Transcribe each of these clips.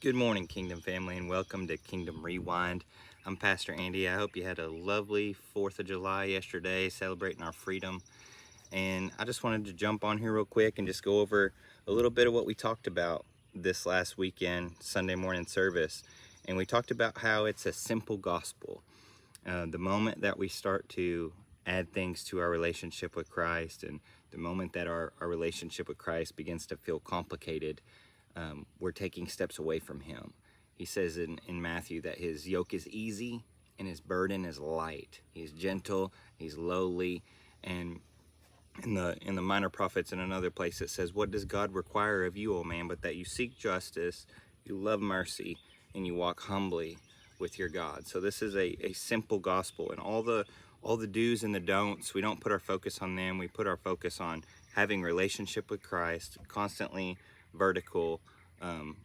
Good morning, Kingdom family, and welcome to Kingdom Rewind. I'm Pastor Andy. I hope you had a lovely 4th of July yesterday, celebrating our freedom. And I just wanted to jump on here real quick and just go over a little bit of what we talked about this last weekend, Sunday morning service. And we talked about how it's a simple gospel. The moment that we start to add things to our relationship with Christ, and the moment that our relationship with Christ begins to feel complicated, we're taking steps away from him. He says in Matthew that his yoke is easy and his burden is light. He's gentle, he's lowly. And in the Minor Prophets, in another place, it says, "What does God require of you, O man, but that you seek justice, you love mercy, and you walk humbly with your God." So this is a simple gospel, and all the do's and the don'ts, we don't put our focus on them. We put our focus on having relationship with Christ, constantly vertical,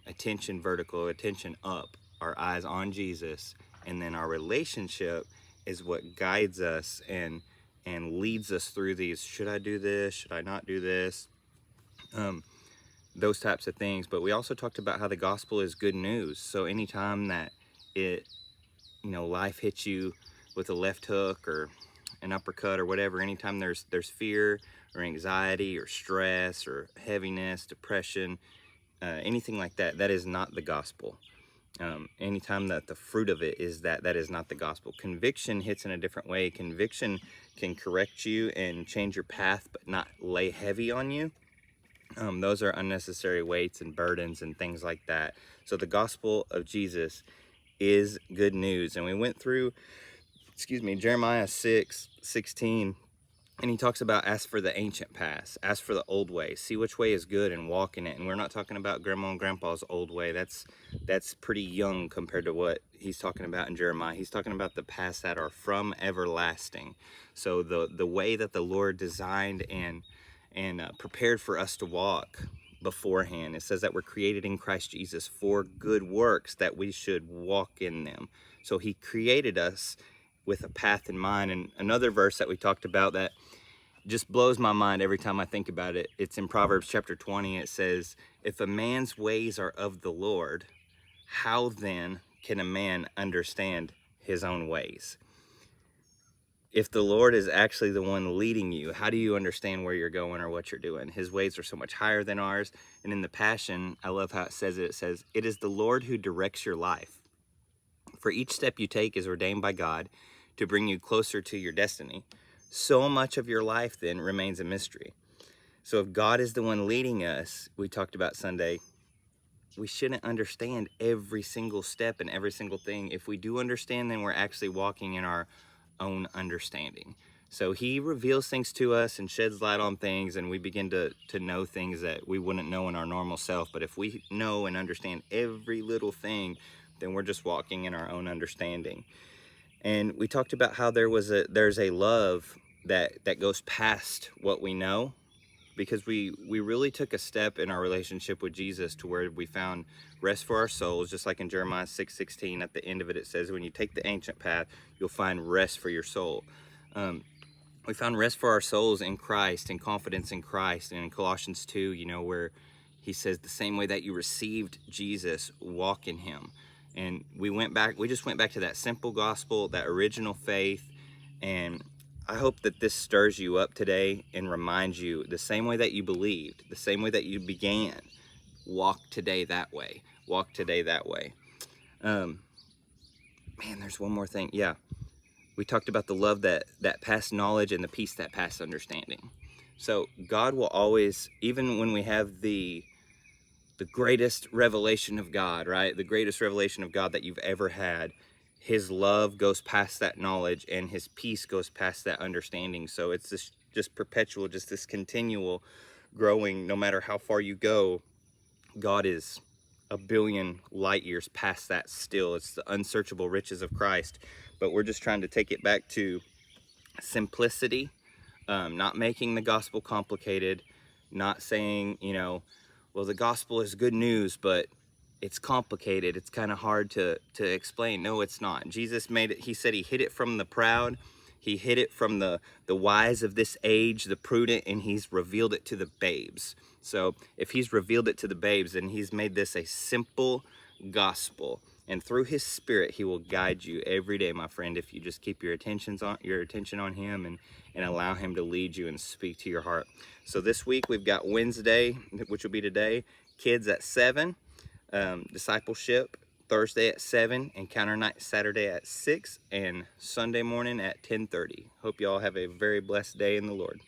attention up, our eyes on Jesus, and then our relationship is what guides us and leads us through these, should I do this, should I not do this, those types of things. But we also talked about how the gospel is good news. So anytime that life hits you with a left hook or an uppercut or whatever, anytime there's fear or anxiety or stress or heaviness, depression, anything like that, that is not the gospel. Anytime that the fruit of it is that is not the gospel. Conviction hits in a different way. Conviction can correct you and change your path, but not lay heavy on you. Those are unnecessary weights and burdens and things like that. So the gospel of Jesus is good news. And we went through, Jeremiah 6:16. And he talks about ask for the ancient paths, ask for the old way, see which way is good and walk in it. And we're not talking about grandma and grandpa's old way. That's pretty young compared to what he's talking about in Jeremiah. He's talking about the paths that are from everlasting. So the way that the Lord designed and prepared for us to walk beforehand. It says that we're created in Christ Jesus for good works, that we should walk in them. So he created us with a path in mind. And another verse that we talked about that just blows my mind every time I think about it, it's in Proverbs chapter 20. It says, "If a man's ways are of the Lord, how then can a man understand his own ways?" If the Lord is actually the one leading you, how do you understand where you're going or what you're doing? His ways are so much higher than ours. And in the Passion, I love how it says, "It is the Lord who directs your life. For each step you take is ordained by God to bring you closer to your destiny. So much of your life then remains a mystery." So if God is the one leading us, we talked about Sunday, we shouldn't understand every single step and every single thing. If we do understand, then we're actually walking in our own understanding. So he reveals things to us and sheds light on things, and we begin to know things that we wouldn't know in our normal self. But if we know and understand every little thing, then we're just walking in our own understanding. And we talked about how there's a love that goes past what we know, because we really took a step in our relationship with Jesus to where we found rest for our souls. Just like in Jeremiah 6:16, at the end of it, it says, when you take the ancient path, you'll find rest for your soul. We found rest for our souls in Christ and confidence in Christ. And in Colossians 2, where he says, the same way that you received Jesus, walk in him. And we just went back to that simple gospel, that original faith. And I hope that this stirs you up today and reminds you, the same way that you believed, the same way that you began, walk today that way. Walk today that way. There's one more thing. Yeah. We talked about the love that passed knowledge and the peace that passed understanding. So God will always, even when we have the greatest revelation of God, right? The greatest revelation of God that you've ever had, his love goes past that knowledge and his peace goes past that understanding. So it's this just perpetual, just this continual growing. No matter how far you go, God is a billion light years past that still. It's the unsearchable riches of Christ. But we're just trying to take it back to simplicity, not making the gospel complicated, not saying, well, the gospel is good news, but it's complicated. It's kind of hard to explain. No, it's not. Jesus made it. He said he hid it from the proud. He hid it from the wise of this age, the prudent, and he's revealed it to the babes. So if he's revealed it to the babes, then he's made this a simple gospel. And through his Spirit, he will guide you every day, my friend, if you just keep your attention on him and allow him to lead you and speak to your heart. So this week we've got Wednesday, which will be today, kids at 7, discipleship Thursday at 7, encounter night Saturday at 6, and Sunday morning at 10:30. Hope you all have a very blessed day in the Lord.